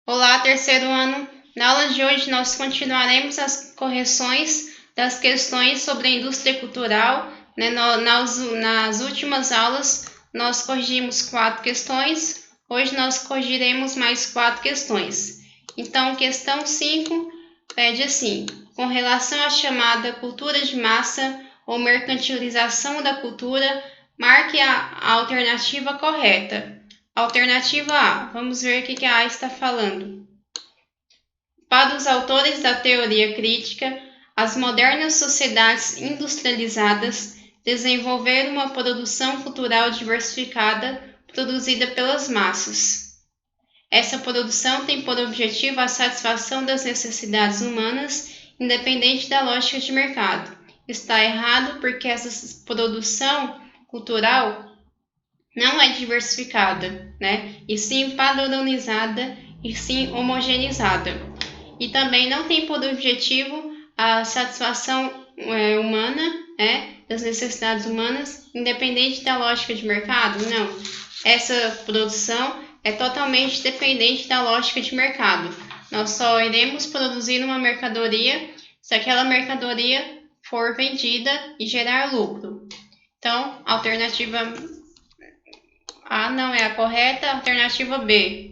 Olá, terceiro ano. Na aula de hoje, nós continuaremos as correções das questões sobre a indústria cultural. Nas últimas aulas, nós corrigimos 4 questões. Hoje, nós corrigiremos mais 4 questões. Então, questão 5 pede assim: com relação à chamada cultura de massa ou mercantilização da cultura, marque a alternativa correta. Alternativa A. Vamos ver o que a A está falando. Para os autores da teoria crítica, as modernas sociedades industrializadas desenvolveram uma produção cultural diversificada produzida pelas massas. Essa produção tem por objetivo a satisfação das necessidades humanas, independente da lógica de mercado. Está errado porque essa produção cultural não é diversificada, e sim padronizada e sim homogeneizada. E também não tem por objetivo a satisfação humana, das necessidades humanas, independente da lógica de mercado. Não, essa produção é totalmente dependente da lógica de mercado. Nós só iremos produzir uma mercadoria se aquela mercadoria for vendida e gerar lucro. Então, a alternativa A não é a correta, alternativa B.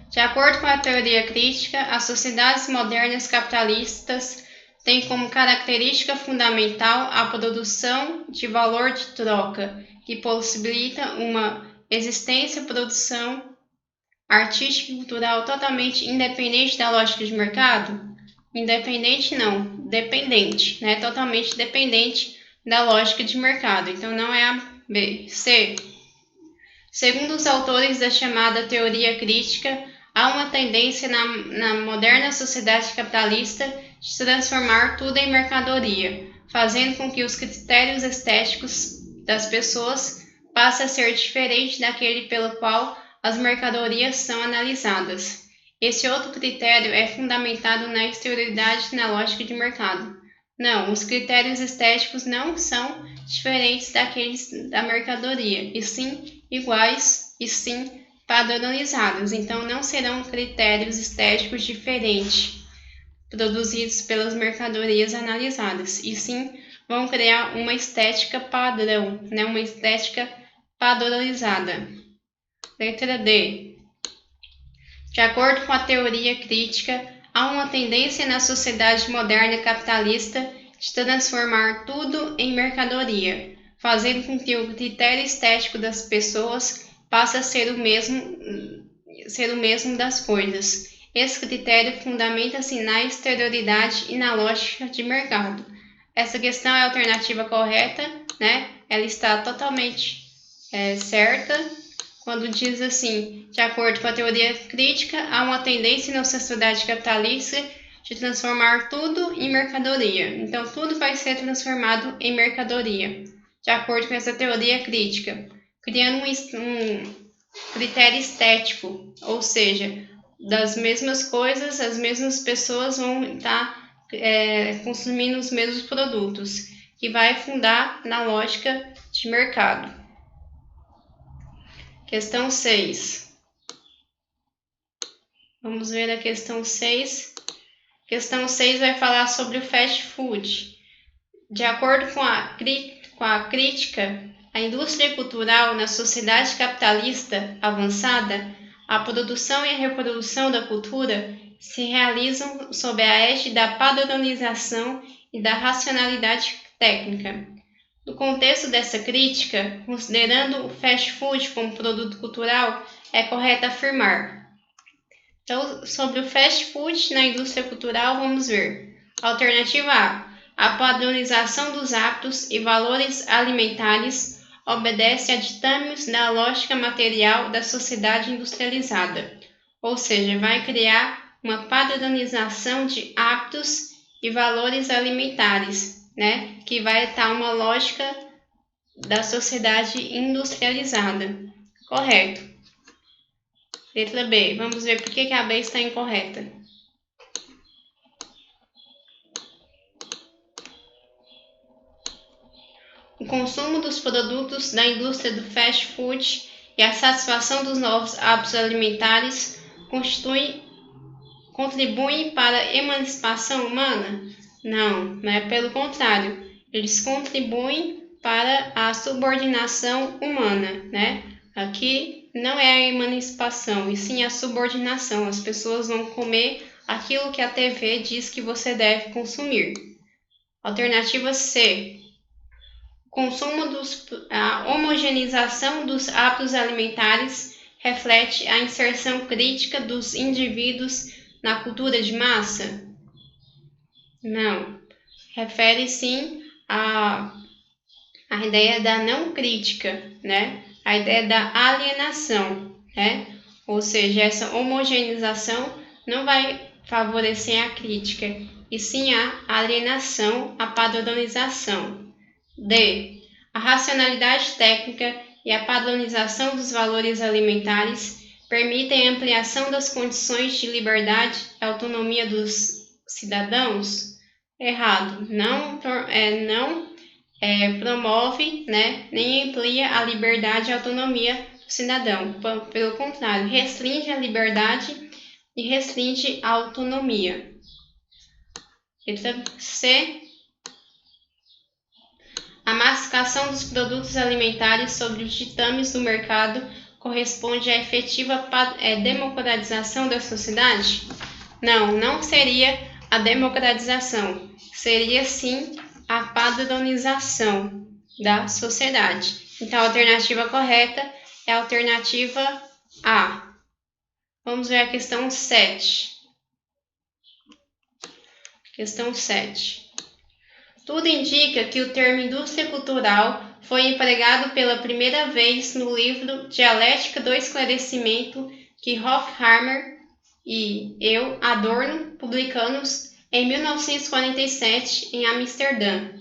De acordo com a teoria crítica, as sociedades modernas capitalistas têm como característica fundamental a produção de valor de troca, que possibilita uma produção artística e cultural totalmente independente da lógica de mercado? Independente não, dependente, totalmente dependente da lógica de mercado. Então não é a B. C. Segundo os autores da chamada teoria crítica, há uma tendência na moderna sociedade capitalista de transformar tudo em mercadoria, fazendo com que os critérios estéticos das pessoas passem a ser diferentes daquele pelo qual as mercadorias são analisadas. Esse outro critério é fundamentado na exterioridade e na lógica de mercado. Não, os critérios estéticos não são diferentes daqueles da mercadoria, e sim iguais e sim padronizados. Então, não serão critérios estéticos diferentes produzidos pelas mercadorias analisadas, e sim vão criar uma estética padrão, uma estética padronizada. Letra D. De acordo com a teoria crítica, há uma tendência na sociedade moderna capitalista de transformar tudo em mercadoria, fazendo com que o critério estético das pessoas passe a ser o mesmo das coisas. Esse critério fundamenta-se na exterioridade e na lógica de mercado. Essa questão é a alternativa correta, Ela está totalmente certa. Quando diz assim, de acordo com a teoria crítica, há uma tendência na sociedade capitalista de transformar tudo em mercadoria. Então, tudo vai ser transformado em mercadoria, de acordo com essa teoria crítica, criando um critério estético, ou seja, das mesmas coisas, as mesmas pessoas vão estar consumindo os mesmos produtos, que vai fundar na lógica de mercado. Questão 6. Vamos ver a questão 6. Questão 6 vai falar sobre o fast food. De acordo com a crítica, a indústria cultural na sociedade capitalista avançada, a produção e a reprodução da cultura se realizam sob a égide da padronização e da racionalidade técnica. No contexto dessa crítica, considerando o fast food como produto cultural, é correto afirmar. Então, sobre o fast food na indústria cultural, vamos ver. Alternativa A. A padronização dos hábitos e valores alimentares obedece a ditames da lógica material da sociedade industrializada, ou seja, vai criar uma padronização de hábitos e valores alimentares, que vai estar uma lógica da sociedade industrializada. Correto. Letra B. Vamos ver por que a B está incorreta. O consumo dos produtos da indústria do fast food e a satisfação dos novos hábitos alimentares contribuem para a emancipação humana? Não, é pelo contrário. Eles contribuem para a subordinação humana, né? Aqui não é a emancipação, e sim a subordinação. As pessoas vão comer aquilo que a TV diz que você deve consumir. Alternativa C. A homogeneização dos hábitos alimentares reflete a inserção crítica dos indivíduos na cultura de massa? Não. Refere sim à ideia da não crítica, né? A ideia da alienação, né? Ou seja, essa homogeneização não vai favorecer a crítica, e sim a alienação, a padronização. D. A racionalidade técnica e a padronização dos valores alimentares permitem a ampliação das condições de liberdade e autonomia dos cidadãos? Errado. Não promove, né, nem amplia a liberdade e a autonomia do cidadão. Pelo contrário, restringe a liberdade e restringe a autonomia. Letra C. A massificação dos produtos alimentares sobre os ditames do mercado corresponde à efetiva democratização da sociedade? Não seria a democratização, seria sim a padronização da sociedade. Então, a alternativa correta é a alternativa A. Vamos ver a questão 7. Questão 7. Tudo indica que o termo indústria cultural foi empregado pela primeira vez no livro Dialética do Esclarecimento que Horkheimer e Adorno publicamos em 1947 em Amsterdã.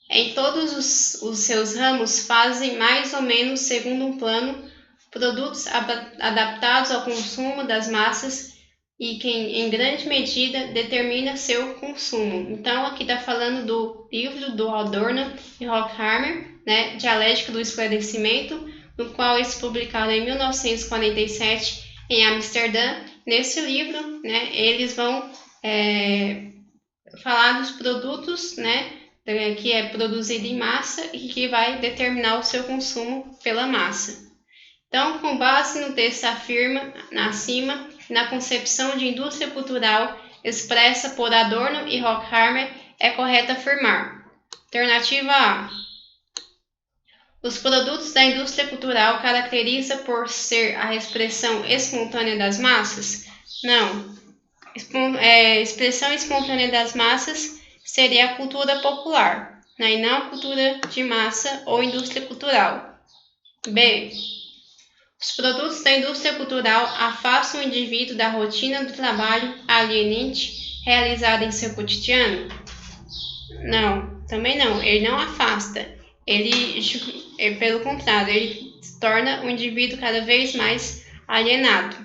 Em todos os seus ramos fazem mais ou menos segundo um plano produtos adaptados ao consumo das massas e quem em grande medida determina seu consumo. Então aqui está falando do livro do Adorno e Horkheimer, né, Dialética do Esclarecimento, no qual eles publicaram em 1947 em Amsterdã. Nesse livro, né, eles vão falar dos produtos, né, que é produzido em massa e que vai determinar o seu consumo pela massa. Então, com base no texto afirma acima, na concepção de indústria cultural expressa por Adorno e Horkheimer, é correto afirmar. Alternativa A. Os produtos da indústria cultural caracteriza por ser a expressão espontânea das massas? Não. Expressão espontânea das massas seria a cultura popular, né, e não a cultura de massa ou indústria cultural. B. Os produtos da indústria cultural afastam o indivíduo da rotina do trabalho alienante realizada em seu cotidiano? Não, também não. Ele não afasta. Ele, pelo contrário, ele torna o indivíduo cada vez mais alienado.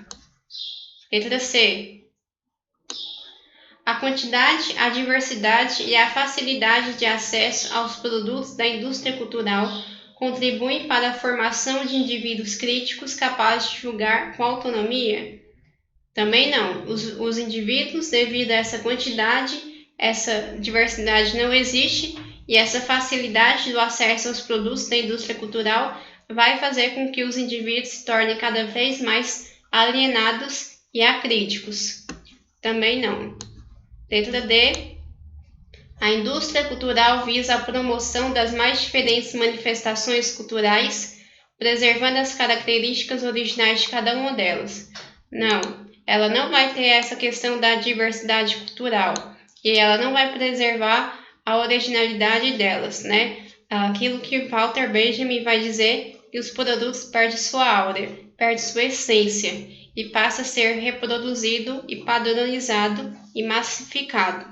Letra C. A quantidade, a diversidade e a facilidade de acesso aos produtos da indústria cultural contribuem para a formação de indivíduos críticos capazes de julgar com autonomia? Também não. Os indivíduos, devido a essa quantidade, essa diversidade não existe, e essa facilidade do acesso aos produtos da indústria cultural vai fazer com que os indivíduos se tornem cada vez mais alienados e acríticos? Também não. Letra D. A indústria cultural visa a promoção das mais diferentes manifestações culturais, preservando as características originais de cada uma delas. Não, ela não vai ter essa questão da diversidade cultural, e ela não vai preservar a originalidade delas, né? Aquilo que Walter Benjamin vai dizer, que os produtos perdem sua áurea, perdem sua essência, e passa a ser reproduzido e padronizado e massificado.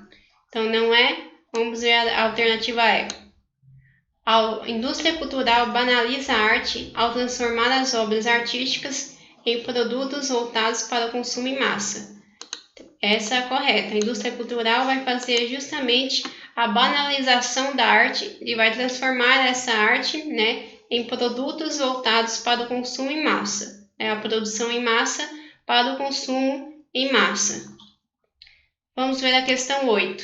Então não é. Vamos ver a alternativa E. A indústria cultural banaliza a arte ao transformar as obras artísticas em produtos voltados para o consumo em massa. Essa é a correta. A indústria cultural vai fazer justamente a banalização da arte e vai transformar essa arte, né, em produtos voltados para o consumo em massa. A produção em massa para o consumo em massa. Vamos ver a questão 8.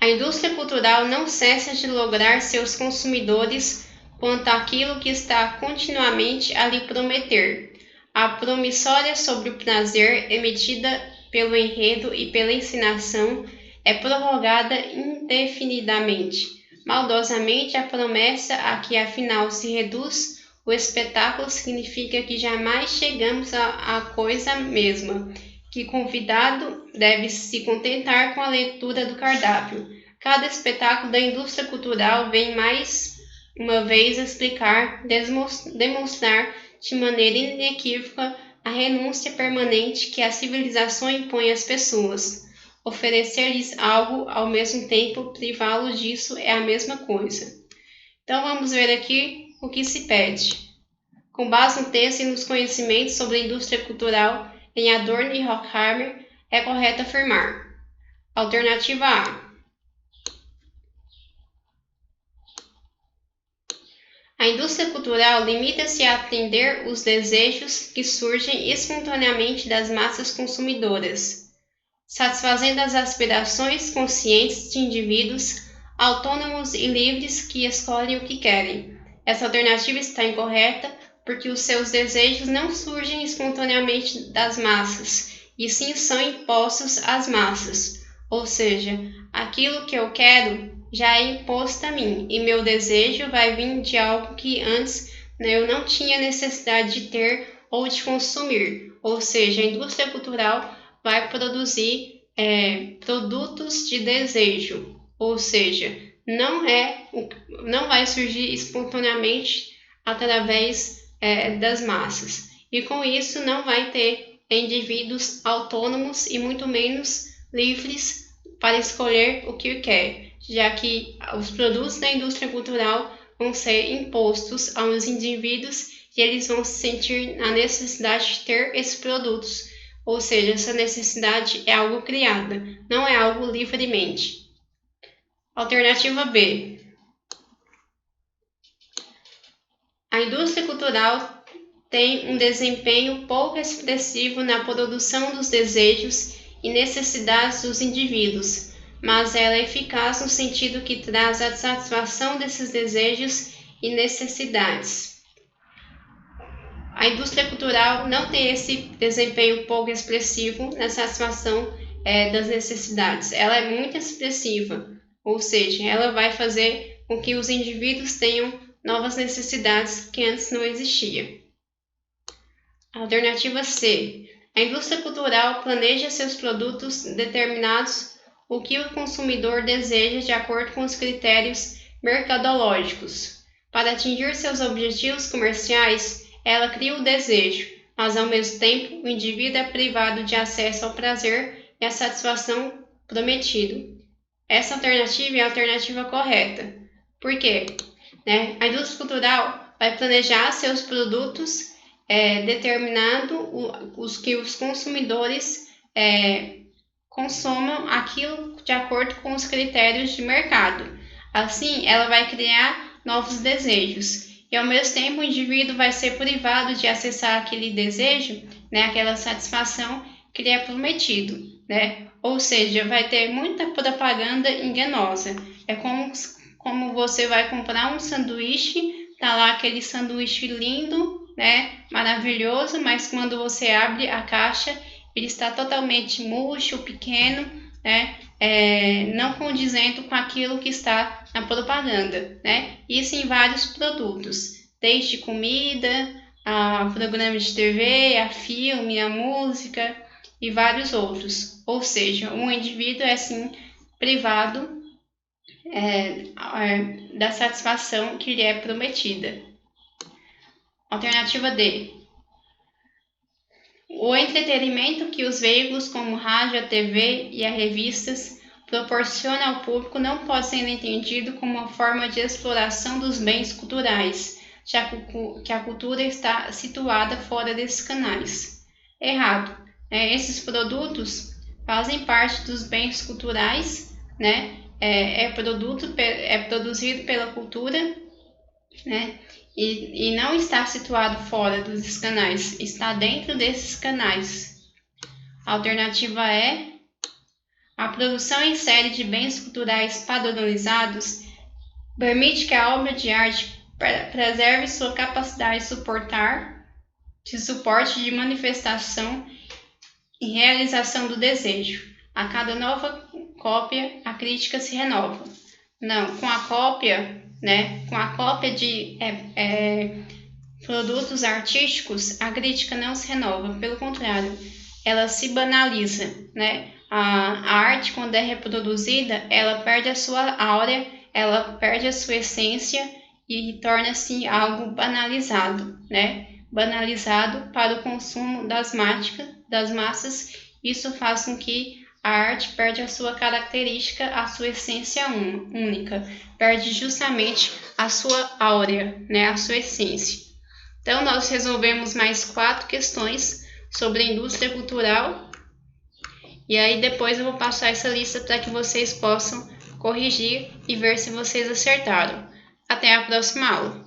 A indústria cultural não cessa de lograr seus consumidores quanto àquilo que está continuamente a lhe prometer. A promissória sobre o prazer, emitida pelo enredo e pela encenação, é prorrogada indefinidamente. Maldosamente, a promessa a que afinal se reduz o espetáculo significa que jamais chegamos à coisa mesma, que convidado deve se contentar com a leitura do cardápio. Cada espetáculo da indústria cultural vem mais uma vez explicar, demonstrar de maneira inequívoca a renúncia permanente que a civilização impõe às pessoas. Oferecer-lhes algo, ao mesmo tempo privá-los disso, é a mesma coisa. Então vamos ver aqui o que se pede. Com base no texto e nos conhecimentos sobre a indústria cultural em Adorno e Horkheimer, é correto afirmar. Alternativa A. A indústria cultural limita-se a atender os desejos que surgem espontaneamente das massas consumidoras, satisfazendo as aspirações conscientes de indivíduos autônomos e livres que escolhem o que querem. Essa alternativa está incorreta porque os seus desejos não surgem espontaneamente das massas, e sim são impostos às massas. Ou seja, aquilo que eu quero já é imposto a mim, e meu desejo vai vir de algo que antes eu não tinha necessidade de ter ou de consumir. Ou seja, a indústria cultural vai produzir produtos de desejo, ou seja, não vai surgir espontaneamente através das massas. E com isso não vai ter indivíduos autônomos e muito menos livres para escolher o que quer, já que os produtos da indústria cultural vão ser impostos aos indivíduos e eles vão se sentir a necessidade de ter esses produtos. Ou seja, essa necessidade é algo criada, não é algo livremente. Alternativa B. A indústria cultural tem um desempenho pouco expressivo na produção dos desejos e necessidades dos indivíduos, mas ela é eficaz no sentido que traz a satisfação desses desejos e necessidades. A indústria cultural não tem esse desempenho pouco expressivo na satisfação das necessidades. Ela é muito expressiva, ou seja, ela vai fazer com que os indivíduos tenham novas necessidades que antes não existiam. Alternativa C. A indústria cultural planeja seus produtos determinados o que o consumidor deseja de acordo com os critérios mercadológicos. Para atingir seus objetivos comerciais, ela cria o desejo, mas ao mesmo tempo o indivíduo é privado de acesso ao prazer e à satisfação prometido. Essa alternativa é a alternativa correta. Por quê? A indústria cultural vai planejar seus produtos determinado os que os consumidores consomam aquilo de acordo com os critérios de mercado. Assim, ela vai criar novos desejos. E ao mesmo tempo o indivíduo vai ser privado de acessar aquele desejo, aquela satisfação que lhe é prometido, Ou seja, vai ter muita propaganda enganosa. É como você vai comprar um sanduíche, tá lá aquele sanduíche lindo, maravilhoso, mas quando você abre a caixa, ele está totalmente murcho, pequeno, não condizendo com aquilo que está na propaganda, Isso em vários produtos, desde comida, a programas de TV, a filme, a música e vários outros. Ou seja, um indivíduo é assim privado da satisfação que lhe é prometida. Alternativa D. O entretenimento que os veículos como rádio, a TV e as revistas proporcionam ao público não pode ser entendido como uma forma de exploração dos bens culturais, já que a cultura está situada fora desses canais. Errado. Esses produtos fazem parte dos bens culturais, é produzido pela cultura, e não está situado fora dos canais, está dentro desses canais. A alternativa é: a produção em série de bens culturais padronizados permite que a obra de arte preserve sua capacidade de suporte de manifestação e realização do desejo. A cada nova cópia, a crítica se renova. Não, com a cópia de produtos artísticos, a crítica não se renova, pelo contrário, ela se banaliza, né? A arte, quando é reproduzida, ela perde a sua áurea, ela perde a sua essência e torna-se algo banalizado, né? Banalizado para o consumo das massas. Isso faz com que a arte perde a sua característica, a sua essência única, perde justamente a sua áurea, né? A sua essência. Então, nós resolvemos mais 4 questões sobre a indústria cultural. E aí depois eu vou passar essa lista para que vocês possam corrigir e ver se vocês acertaram. Até a próxima aula!